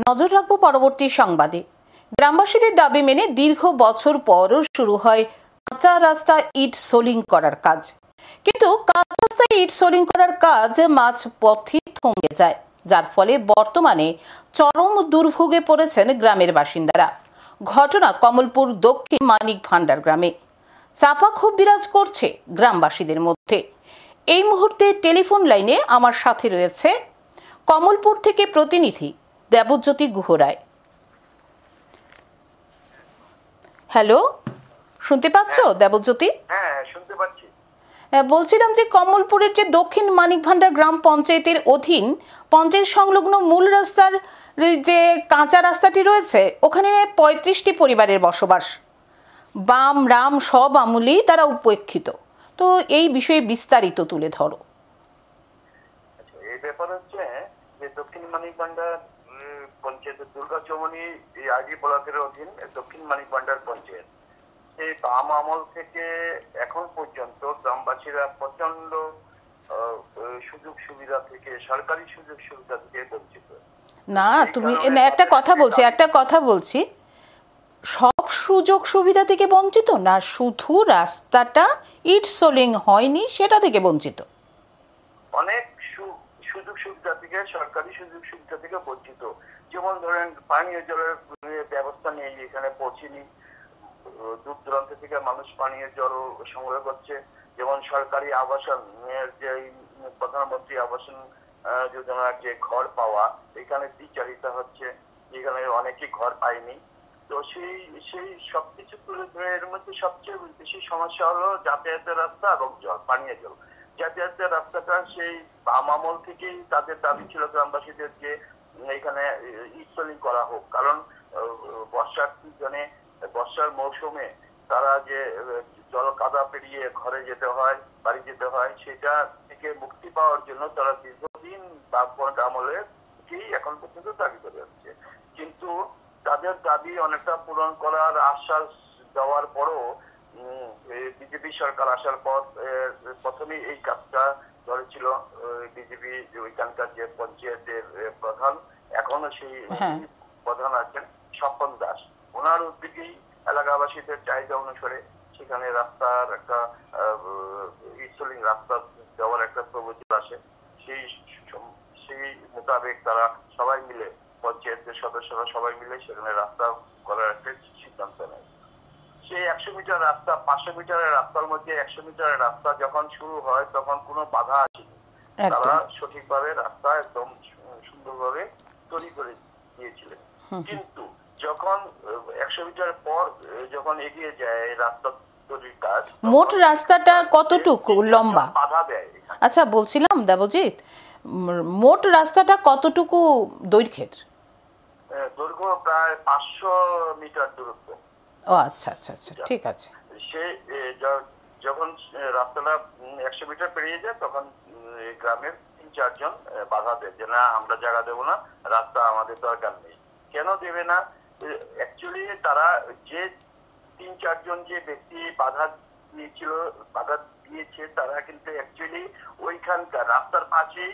নজর রাখবো পরবর্তী সংবাদে। গ্রামবাসীদের দাবি মেনে দীর্ঘ বছর পরও শুরু হয় কাঁচা রাস্তা ইট সোলিং করার কাজ, কিন্তু কাঁচা রাস্তায় ইট সোলিং করার কাজ মাঝ পথে থমকে যায়, যার ফলে বর্তমানে চরম দুর্ভোগে পড়েছেন গ্রামের বাসিন্দারা। ঘটনা কমলপুর দক্ষিণ মানিক ভান্ডার গ্রামে। চাপা ক্ষোভ বিরাজ করছে গ্রামবাসীদের মধ্যে। এই মুহূর্তে টেলিফোন লাইনে আমার সাথে রয়েছে কমলপুর থেকে প্রতিনিধি দেবজ্যোতি গুহরায়। হ্যালো, শুনতে পাচ্ছ দেবজ্যোতি? হ্যাঁ, শুনতে পাচ্ছি। বলছিলাম যে কমলপুরের যে দক্ষিণ মানিক ভান্ডার গ্রাম পঞ্চায়েতের অধীন পঞ্চায়েত সংলগ্ন মূল রাস্তার যে কাঁচা রাস্তাটি রয়েছে, ওখানে 35টি পরিবারের বসবাস। বাম রাম সব আমলেই তারা উপেক্ষিত। তো এই বিষয়ে বিস্তারিত তুলে ধরো। এই ব্যাপার হচ্ছে যে দক্ষিণ মানিক ভান্ডার পঞ্চায়েতের দুর্গা চৌমনি আইডি ব্লকের অধীন দক্ষিণ মানিক ভান্ডার পঞ্চায়েত, এই বাম আমল থেকে এখন পর্যন্ত গ্রামবাসীরা প্রচন্ড সুযোগ সুবিধা থেকে, সরকারি সুযোগ সুবিধা থেকে বঞ্চিত। না, তুমি একটা কথা বলছি, সব সুযোগ সুবিধা থেকে বঞ্চিত না, শুধু রাস্তাটা ইট সোলিং হয়নি সেটা থেকে বঞ্চিত। অনেক সুযোগ সুবিধা থেকে, সরকারি সুযোগ সুবিধা থেকে বঞ্চিত। যেমন ধরেন পানীয় জলের ব্যবস্থা নেই, এখানে পৌঁছেনি। দূর দূরান্ত থেকে মানুষ পানীয় জল সংগ্রহ করছে। যেমন সরকারি আবাসনের যে প্রধানমন্ত্রী আবাসন যোজনার যে ঘর পাওয়া, এখানে দ্বিচারিতা হচ্ছে, এখানে অনেকেই ঘর পায়নি। তো সেই সবকিছু তুলে ধরে এর মধ্যে সবচেয়ে বেশি সমস্যা হলো যাতায়াতের রাস্তা এবং জল, পানীয় জল। যাতায়াতের রাস্তাটা সেই বাম আমল থেকেই তাদের দাবি ছিল গ্রামবাসীদের যে এখানে ইট সোলিং করা হোক, কারণ বর্ষার সিজনে, বর্ষার মৌসুমে তারা যে জল কাদা পেরিয়ে ঘরে যেতে হয়, বাড়ি যেতে হয়, সেটা থেকে মুক্তি পাওয়ার জন্য তারা দীর্ঘদিন বামফ্রন্ট আমলে এখন পর্যন্ত দাবি করে যাচ্ছে। কিন্তু তাদের দাবি অনেকটা পূরণ করার আশ্বাস দেওয়ার পরও বিজেপি সরকার আসার পর প্রথমেই এই কাজটা ধরেছিল বিজেপি ওইখানকার যে পঞ্চায়েতের প্রধান, এখনো সেই প্রধান আছেন স্বপন দাস। ওনার উদ্যোগেই এলাকাবাসীদের চাহিদা অনুসারে সেখানে রাস্তার একটা ইট সোলিং রাস্তা দেওয়ার একটা প্রবচন আসে। সেই মোতাবেক তারা সবাই মিলে, পঞ্চায়েতের সদস্যরা সবাই মিলে সেখানে রাস্তা করার একটা সিদ্ধান্ত নেয়। সেই 100 মিটার রাস্তা, 500 মিটারের রাস্তার মধ্যে 100 মিটারের রাস্তা যখন শুরু হয় তখন কোনো বাধা আসেনি। তারা সঠিকভাবে রাস্তা একদম সুন্দরভাবে তৈরি করে দিয়েছিলেন। কিন্তু যখন 100 মিটার পর যখন এগিয়ে যায় রাস্তা তৈরির কাজ, মোট রাস্তাটা কতটুকু লম্বা? বাধা দেয়। আচ্ছা, বলছিলাম দেবজিৎ, মোট রাস্তাটা কতটুকু দৈর্ঘ্যের? দৈর্ঘ্য প্রায় 500 মিটার দূরত্ব। ও আচ্ছা আচ্ছা আচ্ছা, ঠিক আছে। সে যখন রাস্তাটা 100 মিটার পেরিয়ে যায় তখন গ্রামের 3-4 জন বাধা দেয় যে না, আমরা জায়গা দেবো না, রাস্তা আমাদের দরকার নেই। কেন দেবে না? অ্যাকচুয়ালি তারা যে 3-4 জন যে ব্যক্তি বাধা দিয়েছে তারা কিন্তু অ্যাকচুয়ালি ওইখানকার রাস্তার পাশেই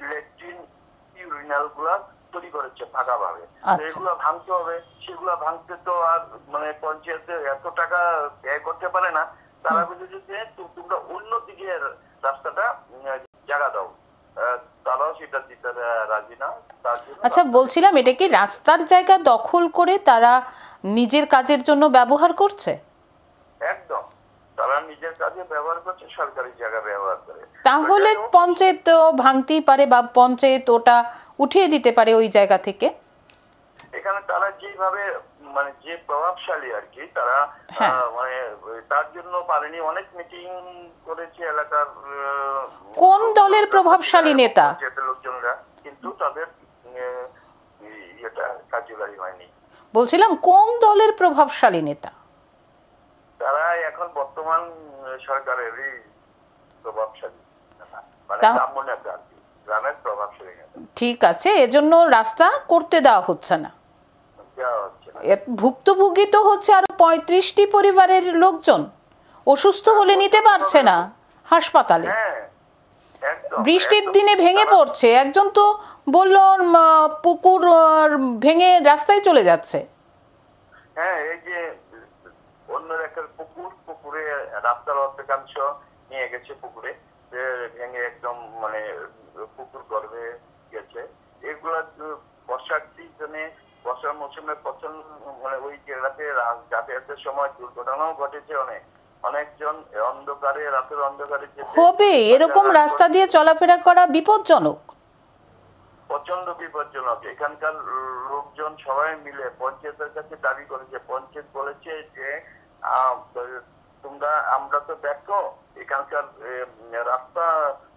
ইলেকট্রিক ইউরিনাল গুলা তৈরি করেছে ভাগাভাবে। এগুলো ভাঙতে হবে, সেগুলো ভাঙতে তো আর মানে পঞ্চায়েতে এত টাকা ব্যয় করতে পারে না। তারা বলেছে যে তোমরা অন্য দিকের রাস্তাটা জায়গা দাও, তারাও সেটা দিতে রাজি না। আচ্ছা, বলছিলাম এটা কি রাস্তার জায়গা দখল করে তারা নিজের কাজের জন্য ব্যবহার করছে? একদম, তারা নিজের কাজে ব্যবহার করছে, সরকারি জায়গা ব্যবহার করে। তাহলে পঞ্চায়েত তো ভাঙতেই পারে বা পঞ্চায়েত ওটা উঠিয়ে দিতে পারে ওই জায়গা থেকে। এখানে তারা যেভাবে মানে যে প্রভাবশালী আর কি, তারা মানে তার জন্য পারেনি। অনেক মিটিং করেছে এলাকার কোন দলের প্রভাবশালী নেতা লোকজনরা, কিন্তু তাদের এটা কার্যকারী হয়নি। বলছিলাম কোন দলের প্রভাবশালী নেতা? তারা এখন বর্তমান সরকারেরই প্রভাবশালী, মানে গ্রামের প্রভাবশালী নেতা। ঠিক আছে, এজন্য রাস্তা করতে দেওয়া হচ্ছে না। ভুক্তভোগী তো হচ্ছে আরো 35টি পরিবারের লোকজন, অসুস্থ হলে নিতে পারছে না হাসপাতালে। বৃষ্টির দিনে ভেঙে পড়ছে। একজন তো বলল পুকুর ভেঙে রাস্তায় চলে যাচ্ছে। হ্যাঁ, এই যে অন্য একটা পুকুরে রাস্তার অর্ধেকাংশ নিয়ে গেছে, পুকুরে ভেঙে একদম মানে পুকুর গর্ভে গেছে। এগুলা বর্ষার সিজনে, বর্ষার মৌসুমে প্রচন্ড মানে ওই জায়গাতে যাতায়াতের সময় দুর্ঘটনাও ঘটেছে। অনেকজন অন্ধকারে, রাতের অন্ধকারে হবে এরকম রাস্তা দিয়ে চলাফেরা করা বিপজ্জনক, প্রচন্ড বিপজ্জনক। এখানকার লোকজন সবাই মিলে পঞ্চায়েতের কাছে দাবি করেছে। পঞ্চায়েত বলেছে যে আমরা তো দেখো এখানকার রাস্তা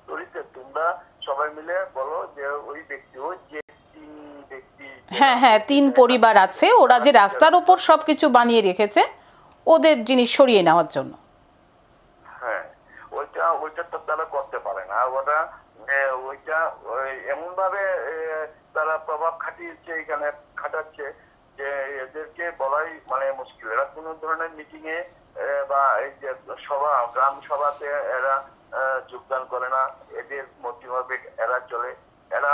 তৈরিতে, তোমরা সবাই মিলে বলো যে ওই ব্যক্তি, ওই যে 3 ব্যক্তি, হ্যাঁ 3 পরিবার আছে, ওরা যে রাস্তার উপর সবকিছু বানিয়ে রেখেছে ওদের জিনিস সরিয়ে নেওয়ার জন্য। হ্যাঁ, ওইটা তো তারা করতে পারে না। ওইটা এমন ভাবে তারা প্রভাব খাটিয়েছে, এখানে খাটাচ্ছে যে এদেরকে বলাই মানে মুশকিল। এরা কোনো ধরনের মিটিং এ বা এই যে সভা, গ্রাম সভাতে এরা যোগদান করে না। এদের মধ্যভাবে এরা চলে, এরা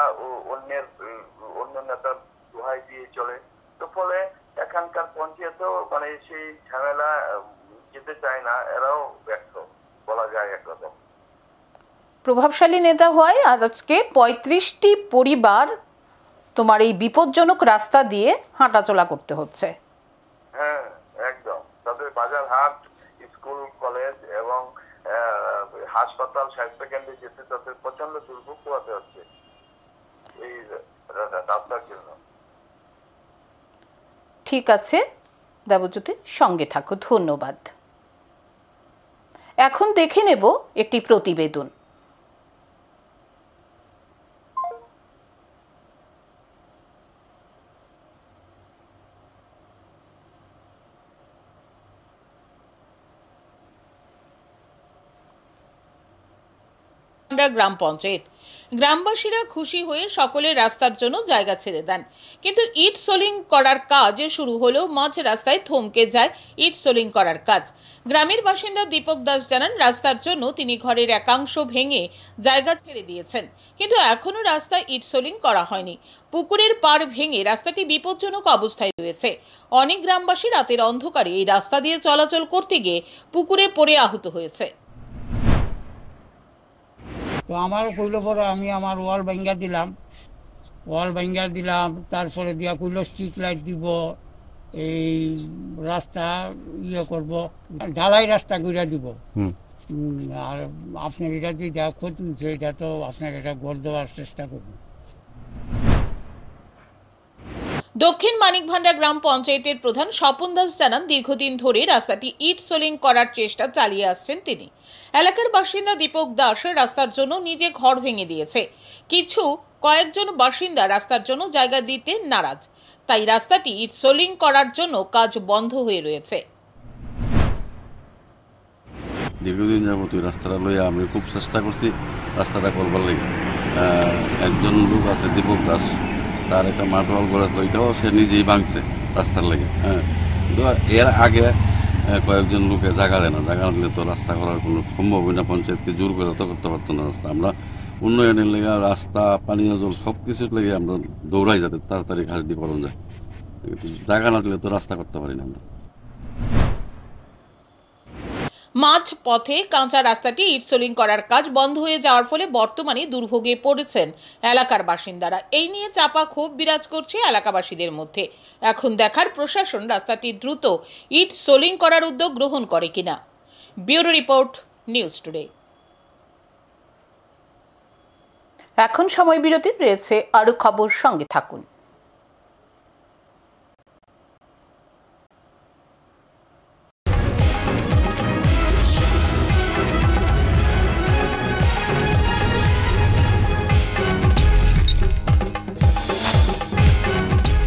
অন্য নেতার দোহাই দিয়ে চলে। তো ফলে এখানকার পঞ্চায়েতও মানে সেই ঝামেলা যেতে চায় না, এরাও ব্যর্থ বলা যায় একরকম। প্রভাবশালী নেতা হয় আজকে 35টি পরিবার তোমার এই বিপজ্জনক রাস্তা দিয়ে হাঁটাচলা করতে হচ্ছে। হ্যাঁ, একদম। তাদের বাজার হাট, স্কুল, কলেজ এবং হাসপাতাল, স্বাস্থ্যকেন্দ্রে যেতে তাদের প্রচন্ড দুর্ভোগ পোহাতে হচ্ছে এই রাস্তার জন্য। ঠিক আছে দেবজ্যোতি, সঙ্গে থাকো, ধন্যবাদ। এখন দেখে নেব একটি প্রতিবেদন। গ্রাম পঞ্চায়েত গ্রামবাসীরা খুশি হয়ে সকলের রাস্তার জন্য জায়গা ছেড়ে দেন, কিন্তু ইট সোলিং করার কাজ শুরু হলেও মাঝ রাস্তায় থমকে যায় ইট সোলিং করার কাজ। গ্রামের বাসিন্দা দীপক দাস জানান, রাস্তার জন্য তিনি ঘরের একাংশ ভেঙে জায়গা ছেড়ে দিয়েছেন, কিন্তু এখনো রাস্তায় ইট সোলিং করা হয়নি। পুকুরের পাড় ভেঙে রাস্তাটি বিপজ্জনক অবস্থায় রয়েছে। অনেক গ্রামবাসী রাতের অন্ধকারে এই রাস্তা দিয়ে চলাচল করতে গিয়ে পুকুরে পড়ে আহত হয়েছে। তো আমারও কইল পরে আমি আমার ওয়াল ভাঙ্গা দিলাম, তারপরে দিয়া কইল স্ট্রিট লাইট দিব, এই রাস্তা করব, ঢালাই রাস্তা কইরা দিব। আর আপনার এটা যে ক্ষতি হচ্ছে এটা তো আপনার এটা গড় দেওয়ার চেষ্টা করব। দক্ষিণ মানিকভান্ডা গ্রাম পঞ্চায়েতের প্রধান স্বপন দাস জানান, দীর্ঘদিন ধরে রাস্তাটি ইট সোলিং করার চেষ্টা চালিয়ে আসছেন তিনি। এলাকার বাসিন্দা দীপক দাস রাস্তার জন্য নিজে ঘর ভেঙে দিয়েছে। কয়েকজন বাসিন্দা রাস্তার জন্য জায়গা দিতে নারাজ, তাই রাস্তাটি ইট সোলিং করার জন্য কাজ বন্ধ হয়ে রয়েছে। দীর্ঘদিন যাবত ওই রাস্তাটা লইয়া আমি খুব চেষ্টা করছি রাস্তাটা করবার লাগে। একজন লোক আছে দীপক দাস, তার একটা মাঠওয়াল গড়ে ওইটাও সে নিজেই ভাঙছে রাস্তার লাগে। কিন্তু এর আগে কয়েকজন লোকে জায়গা দেয় না, জায়গা দিলে তো রাস্তা করার কোনো সম্ভবই না, পঞ্চায়েতকে জোর করে তো করতে পারতো না রাস্তা। আমরা উন্নয়নের লেগে রাস্তা, পানীয় জল সব কিছুর লেগে আমরা দৌড়াই যাতে তাড়াতাড়ি ঘাস দিয়ে করা যায়। জায়গা না দিলে তো রাস্তা করতে পারি না আমরা। মাঝ পথে কাঁচা রাস্তাটি ইট সোলিং করার কাজ বন্ধ হয়ে যাওয়ার ফলে বর্তমানে দুর্ভোগে পড়েছেন এলাকার বাসিন্দারা। এই নিয়ে চাপা ক্ষোভ বিরাজ করছে এলাকাবাসীদের মধ্যে। এখন দেখার প্রশাসন রাস্তাটি দ্রুত ইট সোলিং করার উদ্যোগ গ্রহণ করে কিনা। Bureau report, news today. এখন সময় বিরতি রয়েছে, আরো খবর সঙ্গে থাকুন।